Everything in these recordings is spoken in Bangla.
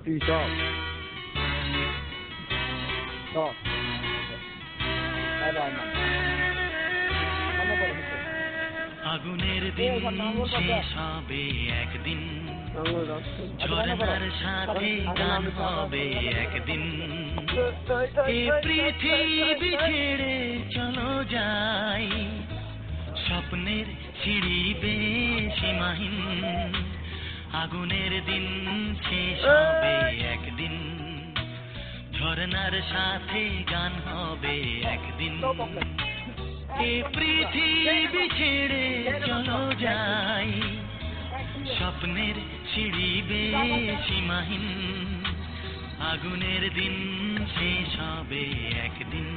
তুই সব সব আগুনের দিন শেষ হবে একদিন, ঝরনার সাথে গান হবে একদিন। এ পৃথিবী ছেড়ে চলো যাই, স্বপ্নের সিঁড়ি বেয়ে সীমাহীন। আগুনের দিন শেষ হবে একদিন, ঝরনার সাথে গান হবে একদিন। এ পৃথিবী ছেড়ে চলো যাই, স্বপ্নের সিঁড়ি বেয়ে সীমাহীন। আগুনের দিন শেষ হবে একদিন।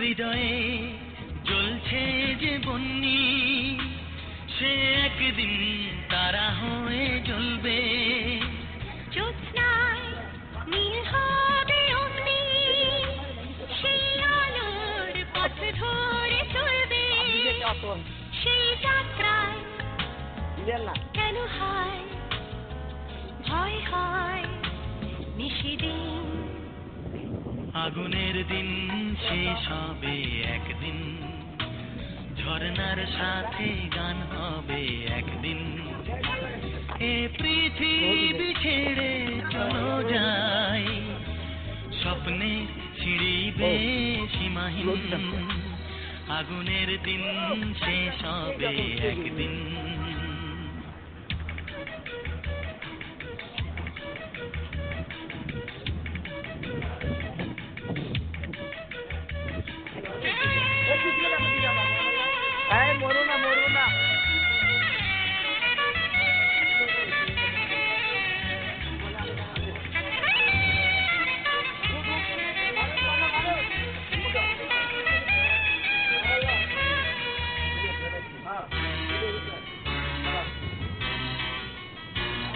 হৃদয়ে জ্বলছে যে বন্যি, সে একদিন তারা হয়ে জ্বলবে। জ্যোৎস্নায় নীল হবে অমনি, সেই আলোর পথ ধরে চলবে। সেই যাত্রায় কেন হয় ভয় হয় নিশিদিন। আগুনের দিন শেষ হবে একদিন, ঝরনার সাথে গান হবে একদিন। এ পৃথিবী ছেড়ে চলো যাই, স্বপ্নের সিঁড়ি বেয়ে সীমাহীন। আগুনের দিন শেষ হবে একদিন।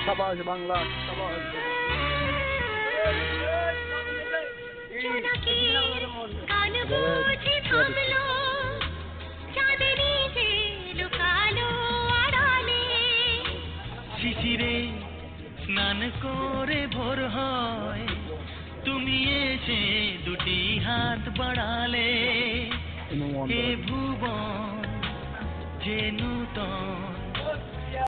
সাবাস বাংলা, সাবাস। জোনাকি গান বুঝি থামলো, চাঁদনি যে লুকালো আড়ালে। শিশিরে স্নান করে ভোর হয়, তুমি এসে দুটি হাত বাড়ালে। এ ভুবন যে নূতন